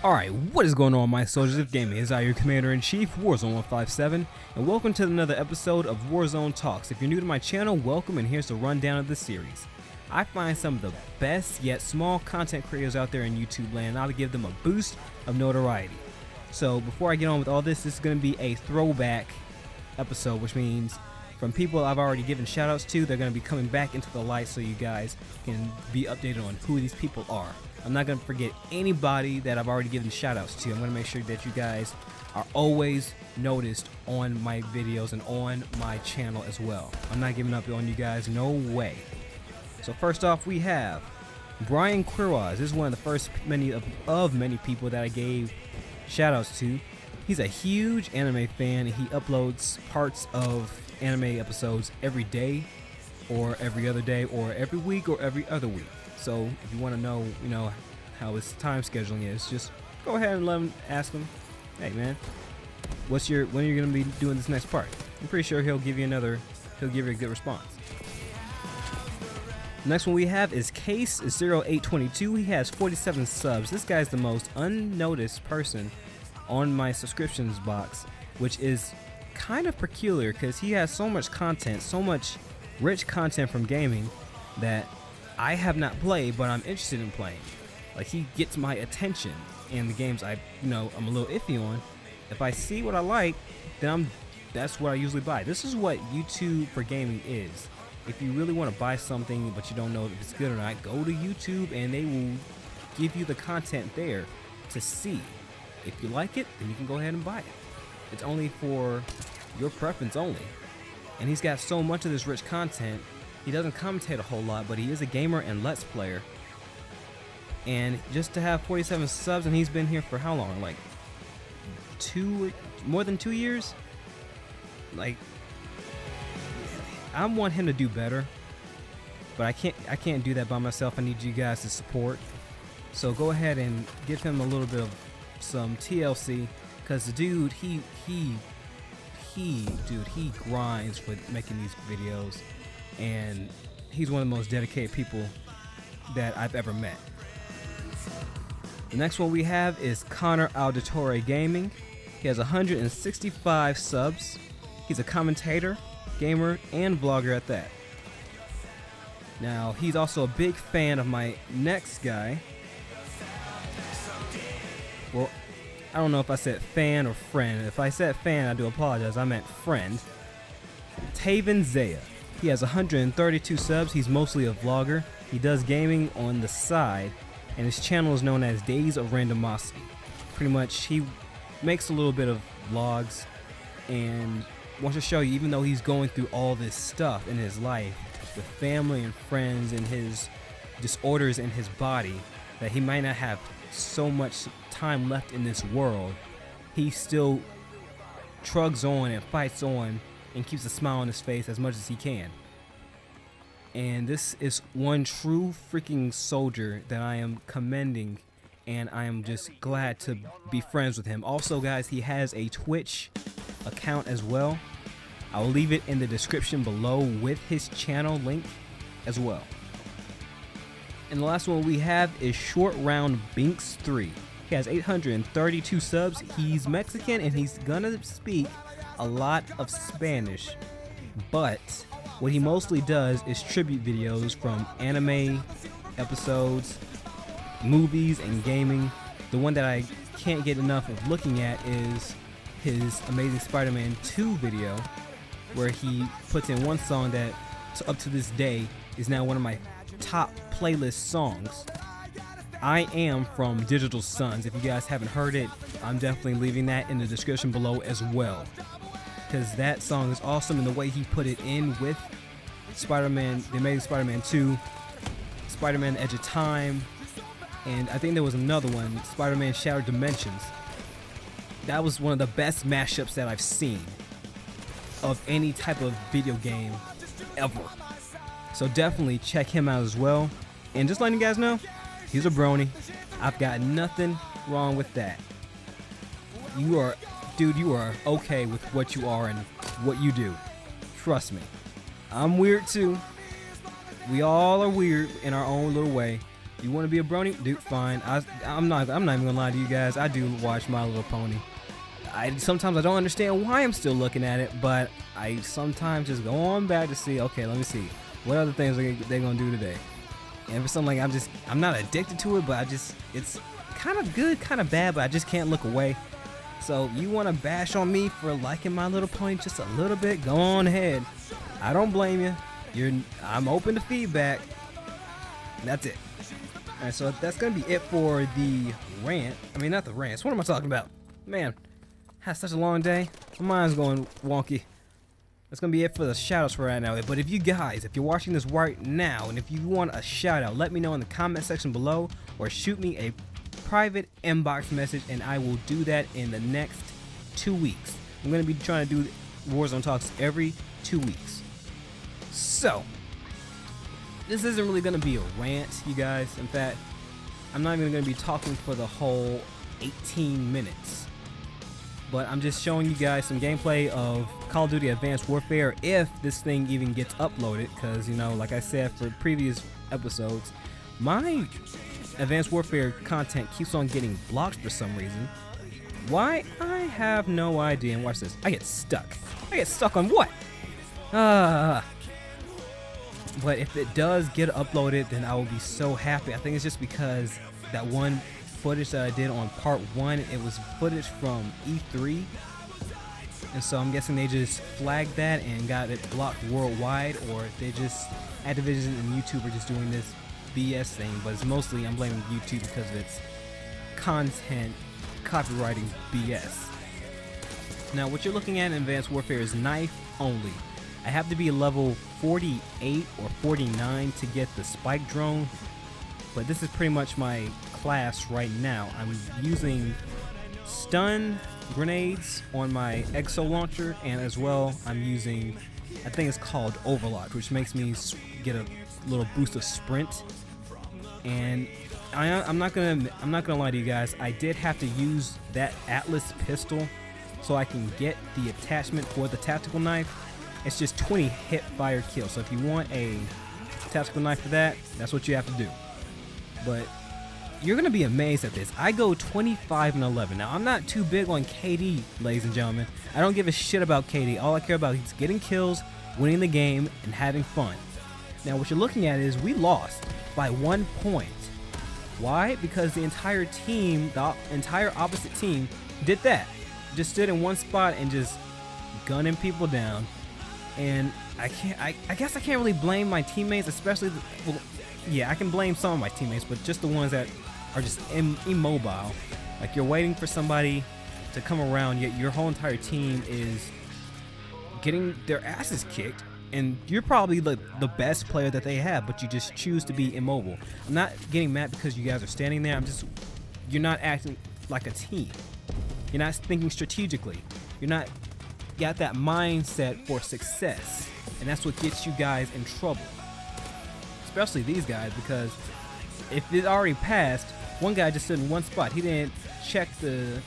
Alright, what is going on, my soldiers of gaming? It's your Commander-in-Chief, Warzone 157, and welcome to another episode of Warzone Talks. If you're new to my channel, welcome, and here's the rundown of the series. I find some of the best yet small content creators out there in YouTube land, and I'll give them a boost of notoriety. So before I get on with all this is going to be a throwback episode, which means from people I've already given shoutouts to, they're going to be coming back into the light so you guys can be updated on who these people are. I'm not going to forget anybody that I've already given shoutouts to. I'm going to make sure that you guys are always noticed on my videos and on my channel as well. I'm not giving up on you guys, no way. So first off, we have Brian Quiroz. This is one of the first many people that I gave shoutouts to. He's a huge anime fan. He uploads parts of anime episodes every day, or every other day, or every week, or every other week. So if you want to know, how his time scheduling is, just go ahead and ask him, hey man, when are you gonna be doing this next part? I'm pretty sure he'll give you a good response. Next one we have is Case0822. He has 47 subs. This guy's the most unnoticed person on my subscriptions box, which is kind of peculiar because he has so much content, so much rich content from gaming that I have not played, but I'm interested in playing. Like, he gets my attention in the games I'm a little iffy on. If I see what I like, then that's what I usually buy. This is what YouTube for gaming is. If you really want to buy something but you don't know if it's good or not, go to YouTube and they will give you the content there to see. If you like it, then you can go ahead and buy it. It's only for your preference only. And he's got so much of this rich content. He doesn't commentate a whole lot, but he is a gamer and Let's Player. And just to have 47 subs, and he's been here for how long? Like more than 2 years? Like, I want him to do better, but I can't do that by myself. I need you guys to support. So go ahead and give him a little bit of some TLC, because the dude, he grinds for making these videos, and he's one of the most dedicated people that I've ever met. The next one we have is Connor Auditore Gaming. He has 165 subs. He's a commentator, gamer, and vlogger at that. Now, he's also a big fan of my next guy. Well, I don't know if I said fan or friend. If I said fan, I do apologize. I meant friend. Taven Zaya. He has 132 subs. He's mostly a vlogger. He does gaming on the side, and his channel is known as Days of Randomosity. Pretty much, he makes a little bit of vlogs and wants to show you, even though he's going through all this stuff in his life with family and friends and his disorders in his body, that he might not have so much time left in this world, he still trugs on and fights on and keeps a smile on his face as much as he can. And this is one true freaking soldier that I am commending, and I am just glad to be friends with him. Also, guys, he has a Twitch account as well. I will leave it in the description below with his channel link as well. And the last one we have is Short Round Binks 3. He has 832 subs. He's Mexican and he's gonna speak a lot of Spanish, but what he mostly does is tribute videos from anime episodes, movies, and gaming. The one that I can't get enough of looking at is his Amazing Spider-Man 2 video, where he puts in one song that up to this day is now one of my top playlist songs. I Am from Digital Sons. If you guys haven't heard it, I'm definitely leaving that in the description below as well, because that song is awesome, and the way he put it in with Spider-Man, the Amazing Spider-Man 2, Spider-Man Edge of Time, and I think there was another one, Spider-Man Shattered Dimensions. That was one of the best mashups that I've seen of any type of video game ever. So definitely check him out as well. And just letting you guys know, He's a brony. I've got nothing wrong with that. You are, dude, you are okay with what you are and what you do. Trust me. I'm weird too. We all are weird in our own little way. You want to be a brony? Dude, fine. I'm not even gonna lie to you guys. I do watch My Little Pony. Sometimes I don't understand why I'm still looking at it, but I sometimes just go on back to see, okay, let me see. What other things they're gonna do today? And for something like I'm not addicted to it, but it's kind of good, kind of bad, but I just can't look away. So you want to bash on me for liking My Little Pony just a little bit? Go on ahead. I don't blame you. I'm open to feedback. That's it. All right, so that's gonna be it for the rant. I mean, not the rants. What am I talking about? Man, had such a long day. My mind's going wonky. That's gonna be it for the shoutouts for right now. But if you guys, if you're watching this right now, and if you want a shout out, let me know in the comment section below, or shoot me a private inbox message, and I will do that in the next 2 weeks. I'm gonna be trying to do Warzone talks every 2 weeks. So this isn't really gonna be a rant, you guys. In fact, I'm not even gonna be talking for the whole 18 minutes. But I'm just showing you guys some gameplay of Call of Duty Advanced Warfare if this thing even gets uploaded, because, you know, like I said for previous episodes, my Advanced Warfare content keeps on getting blocked for some reason. Why? I have no idea. And watch this. I get stuck. I get stuck on what? But if it does get uploaded, then I will be so happy. I think it's just because that one footage that I did on part 1, it was footage from E3, and so I'm guessing they just flagged that and got it blocked worldwide, or they just, Activision and YouTube are just doing this BS thing. But it's mostly, I'm blaming YouTube because of its content copywriting BS. Now what you're looking at in Advanced Warfare is knife only. I have to be level 48 or 49 to get the spike drone, but this is pretty much my class right now. I'm using stun grenades on my exo launcher, and as well I'm using, I think it's called Overlord, which makes me get a little boost of sprint. And I'm not gonna lie to you guys, I did have to use that Atlas pistol so I can get the attachment for the tactical knife. It's just 20 hip fire kill, so if you want a tactical knife for that, that's what you have to do. But you're gonna be amazed at this. I go 25 and 11. Now I'm not too big on KD, ladies and gentlemen. I don't give a shit about KD. All I care about is getting kills, winning the game, and having fun. Now what you're looking at is we lost by 1 point. Why? Because the entire team, the entire opposite team, did that. Just stood in one spot and just gunning people down. And I guess I can't really blame my teammates, especially well, yeah, I can blame some of my teammates, but just the ones that are just immobile. Like, you're waiting for somebody to come around, yet your whole entire team is getting their asses kicked, and you're probably the best player that they have, but you just choose to be immobile. I'm not getting mad because you guys are standing there. You're not acting like a team. You're not thinking strategically. You're not got that mindset for success, and that's what gets you guys in trouble. Especially these guys, because if it already passed, one guy just stood in one spot. He didn't check the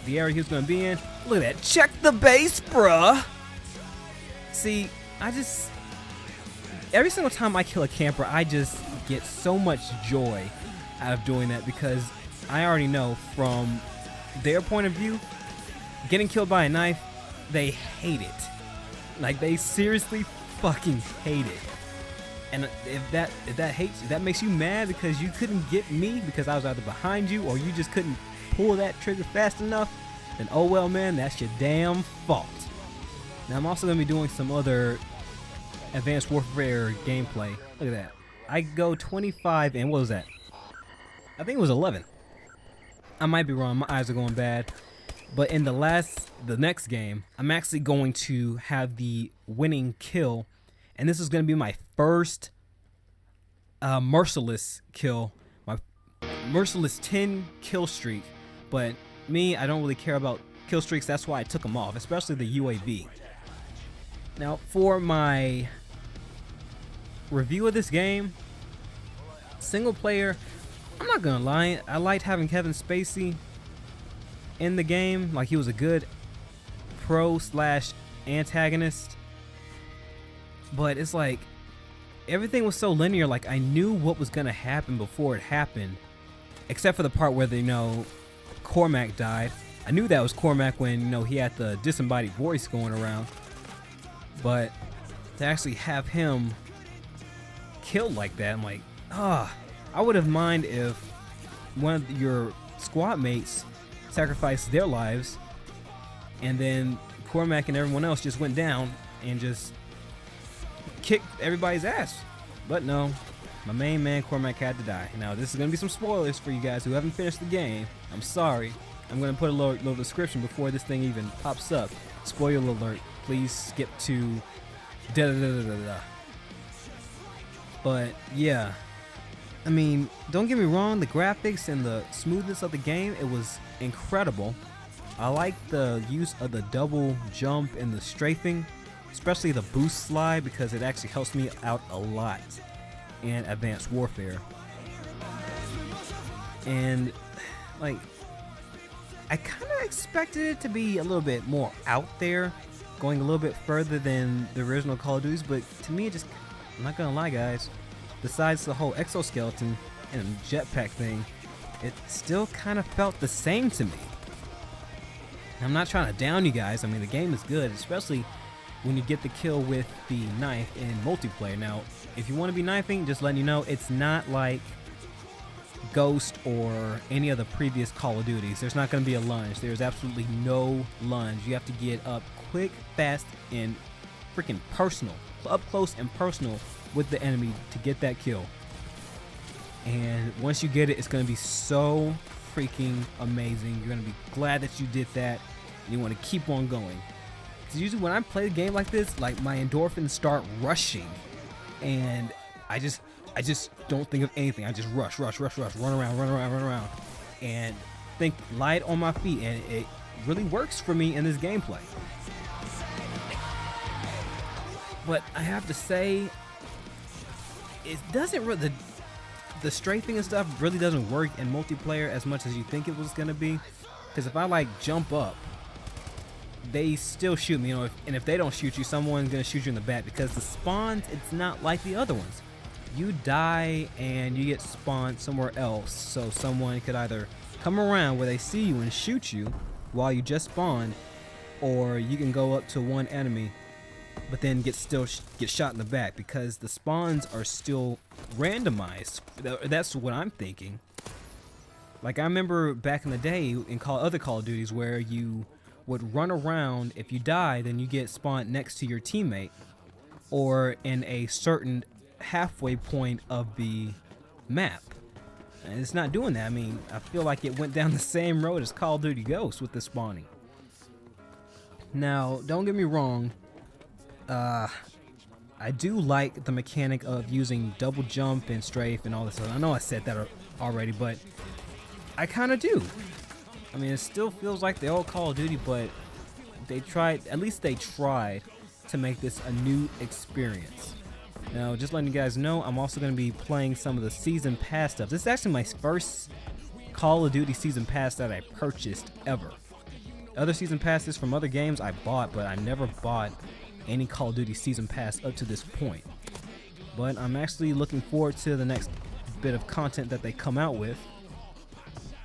area he was going to be in. Look at that. Check the base, bruh. See, every single time I kill a camper, I just get so much joy out of doing that, because I already know from their point of view, getting killed by a knife, they hate it. Like, they seriously fucking hate it. And if that makes you mad because you couldn't get me because I was either behind you or you just couldn't pull that trigger fast enough, then oh well, man, that's your damn fault. Now I'm also going to be doing some other Advanced Warfare gameplay. Look at that. I go 25 and what was that? I think it was 11. I might be wrong. My eyes are going bad. But in the next game, I'm actually going to have the winning kill, and this is going to be my first merciless kill, my merciless 10 kill streak. But me, I don't really care about kill streaks. That's why I took them off, especially the UAV. Now for my review of this game, single player, I'm not gonna lie, I liked having Kevin Spacey in the game. Like, he was a good pro slash antagonist, but it's like everything was so linear. Like, I knew what was gonna happen before it happened, except for the part where, you know, Cormac died. I knew that was Cormac when, you know, he had the disembodied voice going around, but to actually have him killed like that, I'm like, I would have mind if one of your squad mates sacrificed their lives and then Cormac and everyone else just went down and just kicked everybody's ass. But no, my main man Cormac had to die. Now, this is going to be some spoilers for you guys who haven't finished the game. I'm sorry. I'm going to put a little description before this thing even pops up. Spoiler alert. Please skip to da-da-da-da-da-da. But yeah, I mean, don't get me wrong, the graphics and the smoothness of the game, it was incredible. I like the use of the double jump and the strafing, especially the boost slide, because it actually helps me out a lot in Advanced Warfare. And like, I kind of expected it to be a little bit more out there, going a little bit further than the original Call of Duties, but to me it just, I'm not gonna lie guys, besides the whole exoskeleton and jetpack thing, it still kind of felt the same to me. I'm not trying to down you guys. I mean, the game is good, especially when you get the kill with the knife in multiplayer. Now, if you want to be knifing, just letting you know, it's not like Ghost or any of the previous Call of Duties. There's not going to be a lunge. There's absolutely no lunge. You have to get up quick, fast, and freaking personal, up close and personal with the enemy to get that kill. And once you get it, it's going to be so freaking amazing. You're going to be glad that you did that, and you want to keep on going. Because usually when I play a game like this, like, my endorphins start rushing, and I just don't think of anything. I just rush, run around, and think light on my feet, and it really works for me in this gameplay. But I have to say, it doesn't really, the strafing and stuff really doesn't work in multiplayer as much as you think it was gonna be. Because if I like jump up, they still shoot me, you know, and if they don't shoot you, someone's gonna shoot you in the back, because the spawns, it's not like the other ones. You die and you get spawned somewhere else, so someone could either come around where they see you and shoot you while you just spawned, or you can go up to one enemy but then get shot in the back, because the spawns are still randomized. That's what I'm thinking. Like, I remember back in the day in other Call of Duties where you would run around. If you die, then you get spawned next to your teammate or in a certain halfway point of the map, and it's not doing that. I mean, I feel like it went down the same road as Call of Duty Ghosts with the spawning. Now, don't get me wrong, I do like the mechanic of using double jump and strafe and all this stuff. I know I said that already, but I kind of do. I mean, it still feels like the old Call of Duty, but at least they tried to make this a new experience. Now, just letting you guys know, I'm also going to be playing some of the Season Pass stuff. This is actually my first Call of Duty Season Pass that I purchased ever. Other Season Passes from other games I bought, but I never bought any Call of Duty Season Pass up to this point. But I'm actually looking forward to the next bit of content that they come out with.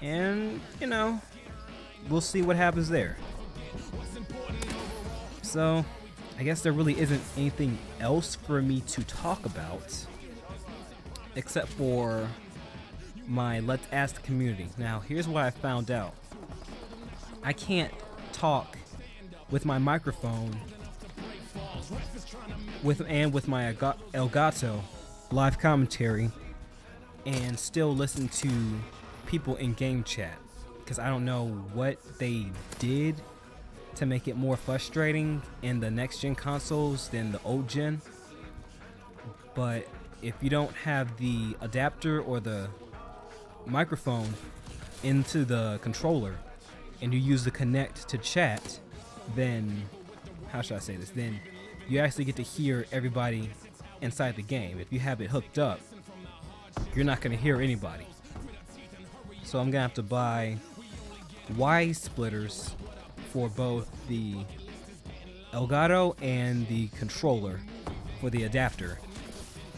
And, you know, we'll see what happens there. So, I guess there really isn't anything else for me to talk about except for my Let's Ask the Community. Now, here's what I found out. I can't talk with my microphone with my Elgato live commentary and still listen to people in game chat, because I don't know what they did to make it more frustrating in the next gen consoles than the old gen. But if you don't have the adapter or the microphone into the controller and you use the Connect to chat, then, how should I say this, then you actually get to hear everybody inside the game. If you have it hooked up, you're not going to hear anybody. so I'm gonna have to buy Y splitters for both the Elgato and the controller for the adapter.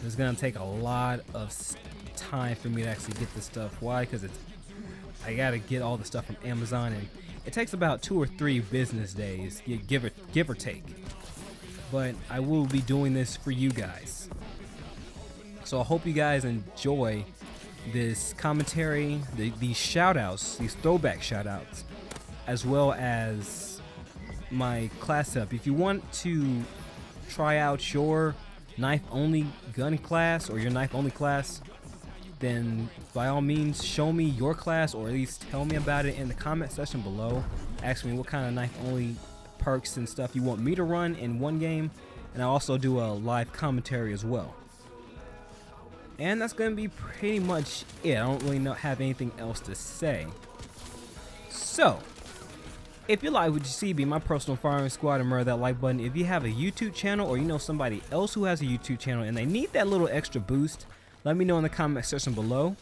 It's gonna take a lot of time for me to actually get this stuff. Why? Because I gotta get all the stuff from Amazon, and it takes about 2 or 3 business days, give or take. But I will be doing this for you guys. So I hope you guys enjoy this commentary, these shoutouts, these throwback shoutouts, as well as my class setup. If you want to try out your knife only gun class or your knife only class, then by all means show me your class, or at least tell me about it in the comment section below. Ask me what kind of knife only perks and stuff you want me to run in one game, and I'll also do a live commentary as well. And that's gonna be pretty much it. I don't really have anything else to say. So if you like what you see, be my personal firing squad and murder that like button. If you have a YouTube channel, or you know somebody else who has a YouTube channel and they need that little extra boost, let me know in the comment section below.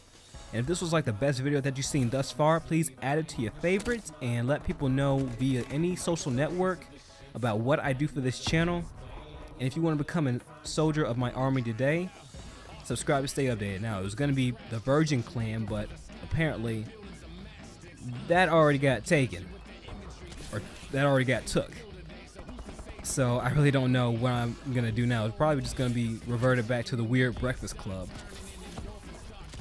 And if this was like the best video that you've seen thus far, please add it to your favorites and let people know via any social network about what I do for this channel. And if you want to become a soldier of my army today, subscribe to stay updated. Now, it was going to be the Virgin Clan, but apparently that already got taken, or that already got took. So I really don't know what I'm going to do now. It's probably just going to be reverted back to the weird Breakfast Club.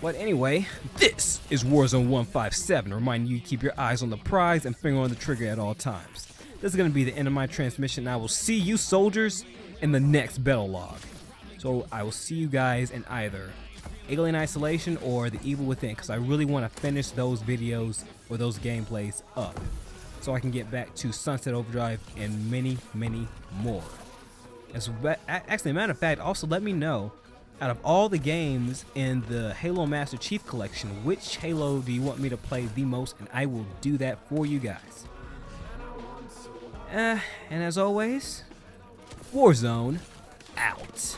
But anyway, this is Warzone 157, reminding you to keep your eyes on the prize and finger on the trigger at all times. This is going to be the end of my transmission, and I will see you soldiers in the next battle log. So I will see you guys in either Alien Isolation or The Evil Within, because I really want to finish those videos or those gameplays up, so I can get back to Sunset Overdrive and many, many more. Actually, matter of fact, also let me know, out of all the games in the Halo Master Chief Collection, which Halo do you want me to play the most, and I will do that for you guys. And as always, Warzone out.